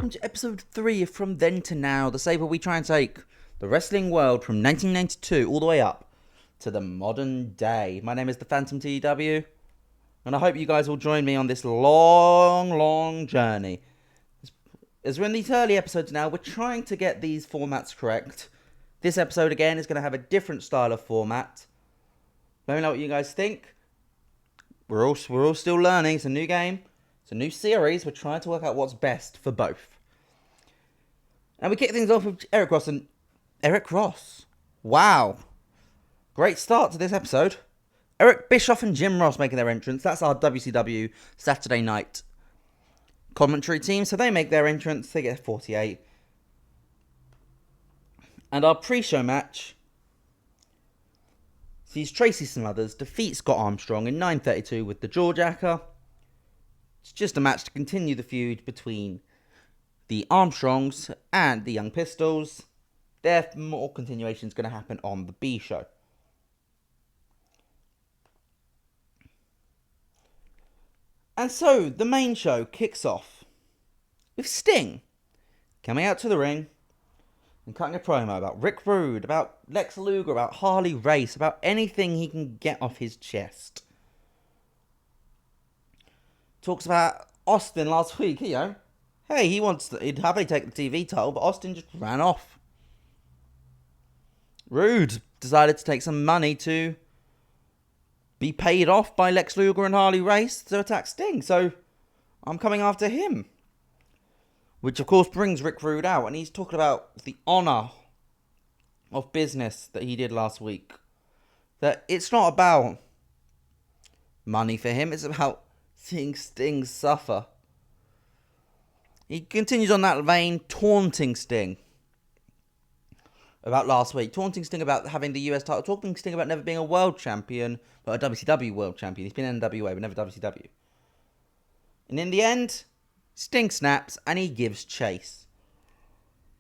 welcome to episode 3 of From Then to Now, the save where we try and take the wrestling world from 1992 all the way up to the modern day. My name is the Phantom TEW, and I hope you guys will join me on this long journey. As we're in these early episodes now, we're trying to get these formats correct. This episode, again, is going to have a different style of format. Let me know what you guys think. We're all still learning. It's a new game. It's a new series. We're trying to work out what's best for both. And we kick things off with Eric Ross. And Eric Ross. Wow. Great start to this episode. Eric Bischoff and Jim Ross making their entrance. That's our WCW Saturday night commentary team. So they make their entrance. They get 48. And our pre-show match sees Tracy Smothers defeat Scott Armstrong in 9:32 with the Jawjacker. It's just a match to continue the feud between the Armstrongs and the Young Pistols. There, more continuation is going to happen on the B show. And so, the main show kicks off with Sting coming out to the ring and cutting a promo about Rick Rude, about Lex Luger, about Harley Race, about anything he can get off his chest. Talks about Austin last week, Hey, he'd happily take the TV title, but Austin just ran off. Rude decided to take some money to be paid off by Lex Luger and Harley Race to attack Sting, so I'm coming after him. Which, of course, brings Rick Rude out, and he's talking about the honour of business that he did last week. That it's not about money for him, it's about seeing Sting suffer. He continues on that vein, taunting Sting about last week. Taunting Sting about having the US title. Taunting Sting about never being a world champion, but a WCW world champion. He's been NWA, but never WCW. And in the end, Sting snaps and he gives chase.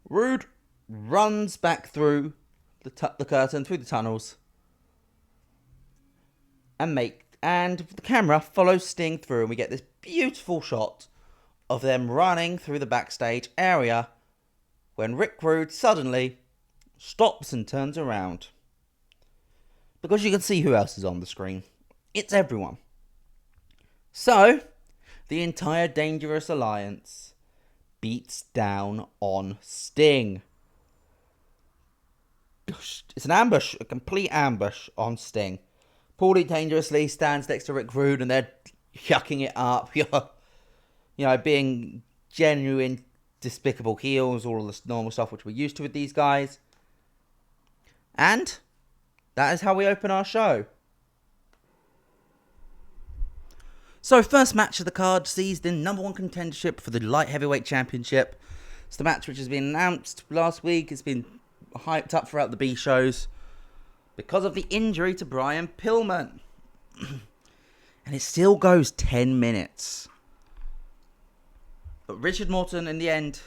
Rude runs back through the curtain, through the tunnels, and the camera follows Sting through, and we get this beautiful shot of them running through the backstage area when Rick Rude suddenly stops and turns around. Because you can see who else is on the screen. It's everyone. So, the entire Dangerous Alliance beats down on Sting. It's an ambush, a complete ambush on Sting. Paulie dangerously stands next to Rick Rude and they're yucking it up. Being genuine, despicable heels, all of this normal stuff which we're used to with these guys. And that is how we open our show. So, first match of the card sees the number 1 contendership for the Light Heavyweight Championship. It's the match which has been announced last week. It's been hyped up throughout the B shows because of the injury to Brian Pillman. And it still goes 10 minutes. But Richard Morton, in the end,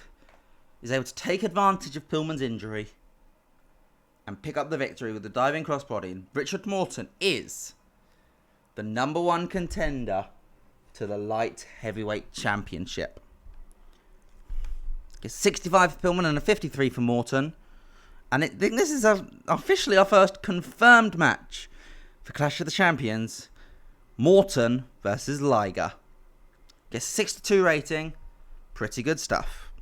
is able to take advantage of Pillman's injury and pick up the victory with the diving crossbody. And Richard Morton is the number 1 contender to the Light Heavyweight Championship. It's 65 for Pillman and a 53 for Morton. And this is officially our first confirmed match for Clash of the Champions. Morton versus Liger. Gets 62 rating. Pretty good stuff.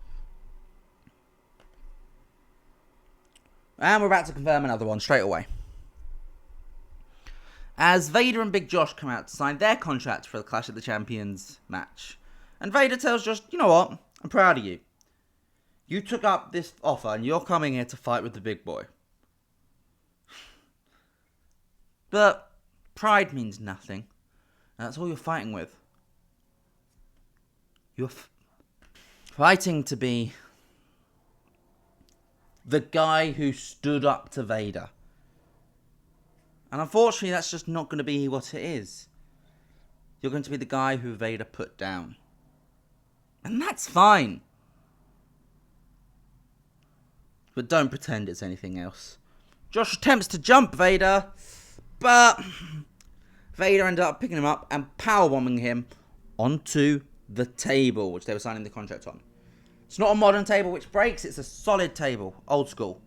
And we're about to confirm another one straight away. As Vader and Big Josh come out to sign their contract for the Clash of the Champions match. And Vader tells Josh, you know what? I'm proud of you. You took up this offer and you're coming here to fight with the big boy. But pride means nothing. And that's all you're fighting with. You're fighting to be the guy who stood up to Vader. And unfortunately, that's just not going to be what it is. You're going to be the guy who Vader put down. And that's fine. But don't pretend it's anything else. Josh attempts to jump Vader, but Vader ended up picking him up and powerbombing him onto the table, which they were signing the contract on. It's not a modern table which breaks, it's a solid table, old school.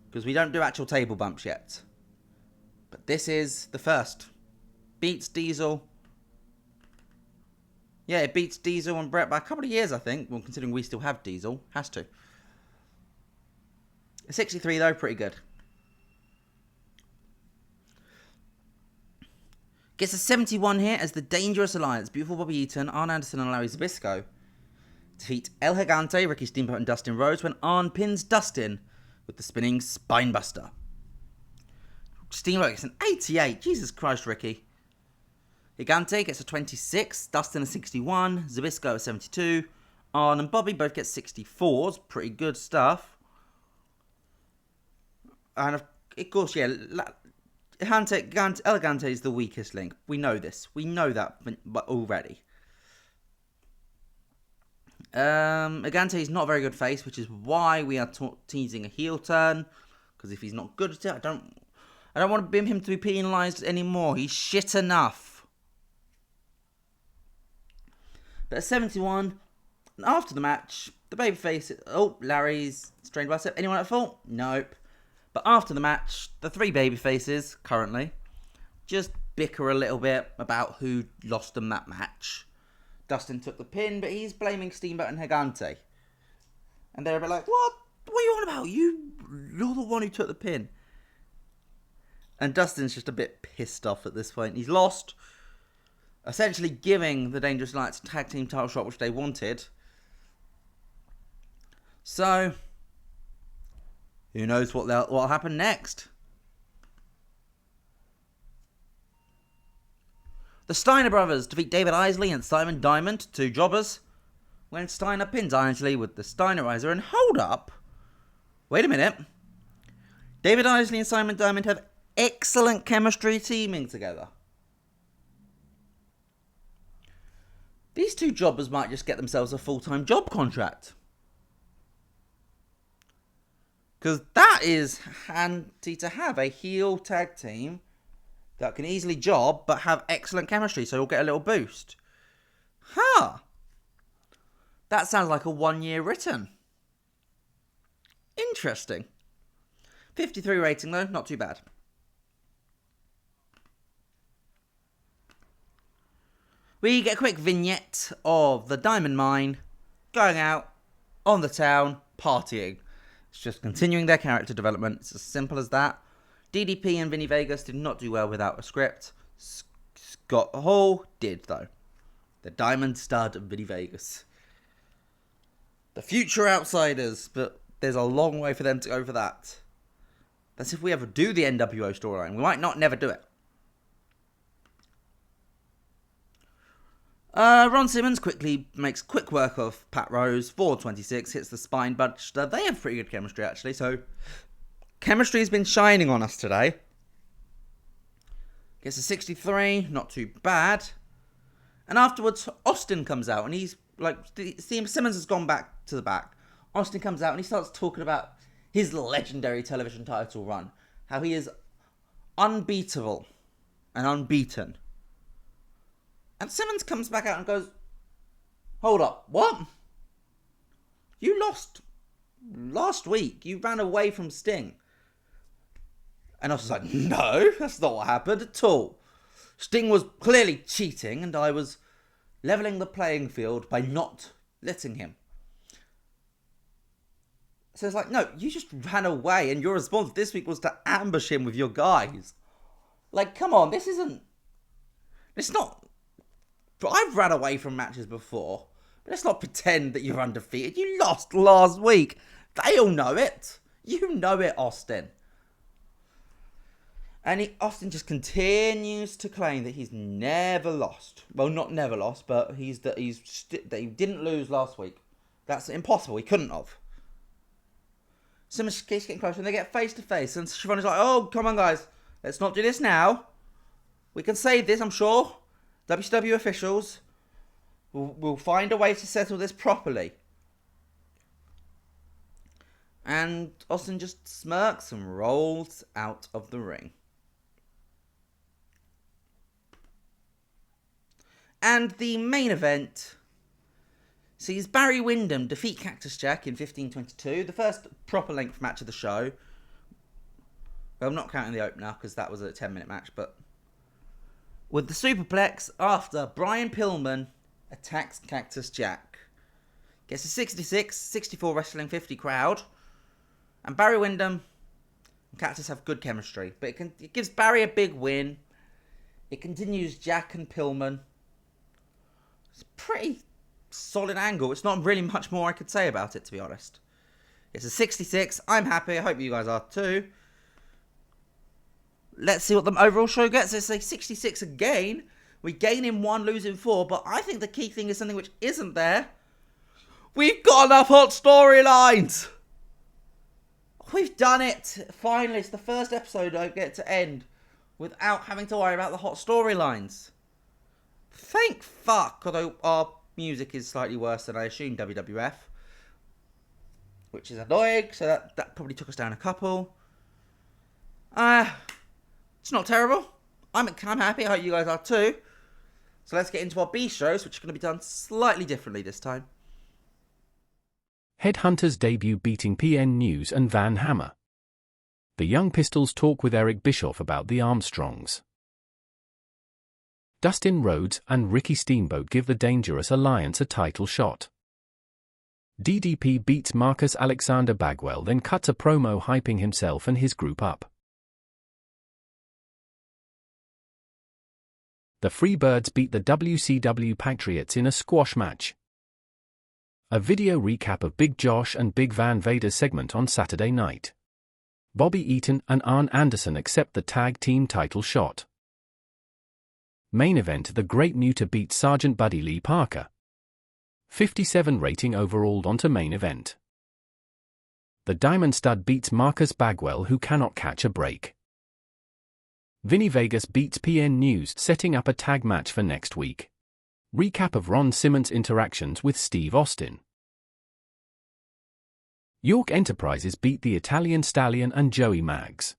Because we don't do actual table bumps yet. But this is the first. Beats Diesel. Yeah, it beats Diesel and Brett by a couple of years, I think. Well, considering we still have Diesel. Has to. A 63, though, pretty good. Gets a 71 here as the Dangerous Alliance. Beautiful Bobby Eaton, Arn Anderson and Larry Zbysko defeat El Gigante, Ricky Steamboat and Dustin Rhodes when Arn pins Dustin with the spinning Spinebuster. Steamboat gets an 88. Jesus Christ, Ricky. Gigante gets a 26. Dustin a 61. Zbysko a 72. Arn and Bobby both get 64s. Pretty good stuff. And of course, yeah, El Gigante is the weakest link. We know this. We know that already. Gigante is not a very good face, which is why we are teasing a heel turn. Because if he's not good at it, I don't want him to be penalised anymore. He's shit enough. But at 71, after the match, the babyface... Oh, Larry's strained bicep. Anyone at fault? Nope. But after the match, the three babyfaces, currently, just bicker a little bit about who lost them that match. Dustin took the pin, but he's blaming Steamboat and Gigante. And they're a bit like, what? What are you on about? You're the one who took the pin. And Dustin's just a bit pissed off at this point. He's lost, essentially giving the Dangerous Alliance a tag team title shot, which they wanted. So, who knows what'll happen next? The Steiner brothers defeat David Isley and Simon Diamond, two jobbers, when Steiner pins Isley with the Steinerizer. And hold up, wait a minute. David Isley and Simon Diamond have excellent chemistry teaming together. These two jobbers might just get themselves a full-time job contract. Because that is handy to have, a heel tag team that can easily job but have excellent chemistry, so you'll get a little boost. Huh. That sounds like a 1-year written. Interesting. 53 rating though, not too bad. We get a quick vignette of the Diamond Mine going out on the town partying. It's just continuing their character development. It's as simple as that. DDP and Vinny Vegas did not do well without a script. Scott Hall did, though. The Diamond Stud of Vinny Vegas. The future outsiders, but there's a long way for them to go for that. That's if we ever do the NWO storyline. We might not never do it. Ron Simmons quickly makes quick work of Pat Rose. 426 hits the spine buster. They have pretty good chemistry, actually. So, chemistry has been shining on us today. Gets a 63. Not too bad. And afterwards, Austin comes out. And he's like... Simmons has gone back to the back. Austin comes out and he starts talking about his legendary television title run. How he is unbeatable and unbeaten. And Simmons comes back out and goes, hold up, what? You lost last week. You ran away from Sting. And I was like, no, that's not what happened at all. Sting was clearly cheating and I was levelling the playing field by not letting him. So it's like, no, you just ran away and your response this week was to ambush him with your guys. Like, come on, it's not... I've ran away from matches before, but let's not pretend that you're undefeated. You lost last week. They all know it. You know it, Austin. And Austin just continues to claim that he's never lost. Well, not never lost, but that he didn't lose last week. That's impossible. He couldn't have. Simmons keeps getting closer, and they get face to face. And Siobhan is like, "Oh, come on, guys, let's not do this now. We can save this, I'm sure. WCW officials will find a way to settle this properly." And Austin just smirks and rolls out of the ring. And the main event sees Barry Windham defeat Cactus Jack in 15:22, the first proper length match of the show. Well, I'm not counting the opener because that was a 10-minute match, but with the superplex after Brian Pillman attacks Cactus Jack. Gets a 66-64 Wrestling 50 crowd, and Barry Windham and Cactus have good chemistry, but it gives Barry a big win. It continues Jack and Pillman. It's a pretty solid angle. It's not really much more I could say about it, to be honest. It's a 66. I'm happy. I hope you guys are too. Let's see what the overall show gets. It's a 66 again. We gain in 1, lose in 4. But I think the key thing is something which isn't there. We've got enough hot storylines. We've done it. Finally, it's the first episode I get to end without having to worry about the hot storylines. Thank fuck. Although our music is slightly worse than I assumed WWF. Which is annoying. So that probably took us down a couple. It's not terrible. I'm happy. I hope you guys are too. So let's get into our B shows, which are going to be done slightly differently this time. Headhunters debut beating PN News and Van Hammer. The Young Pistols talk with Eric Bischoff about the Armstrongs. Dustin Rhodes and Ricky Steamboat give the Dangerous Alliance a title shot. DDP beats Marcus Alexander Bagwell, then cuts a promo hyping himself and his group up. The Freebirds beat the WCW Patriots in a squash match. A video recap of Big Josh and Big Van Vader's segment on Saturday night. Bobby Eaton and Arn Anderson accept the tag team title shot. Main event: The Great Muta beats Sergeant Buddy Lee Parker. 57 rating overall. Onto main event. The Diamond Stud beats Marcus Bagwell, who cannot catch a break. Vinny Vegas beats PN News, setting up a tag match for next week. Recap of Ron Simmons' interactions with Steve Austin. York Enterprises beat the Italian Stallion and Joey Maggs.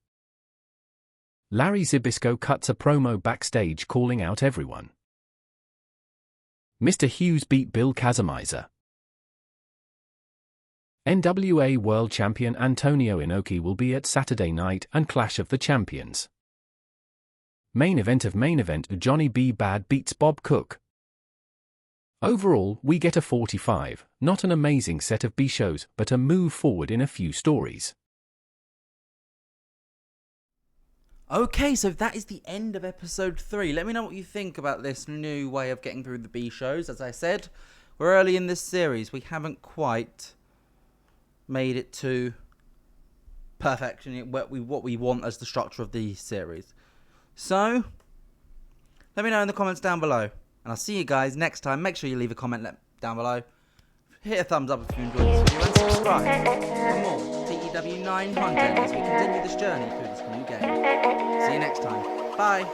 Larry Zbyszko cuts a promo backstage calling out everyone. Mr. Hughes beat Bill Kazamizer. NWA World Champion Antonio Inoki will be at Saturday Night and Clash of the Champions. Main event of main event: Johnny B. Bad beats Bob Cook. Overall, we get a 45, not an amazing set of B shows, but a move forward in a few stories. Okay, so that is the end of episode 3. Let me know what you think about this new way of getting through the B shows. As I said, we're early in this series. We haven't quite made it to perfection, what we want as the structure of the series. So, let me know in the comments down below. And I'll see you guys next time. Make sure you leave a comment down below. Hit a thumbs up if you enjoyed this video and subscribe for more TEW 9 content as we continue this journey through this new game. See you next time. Bye.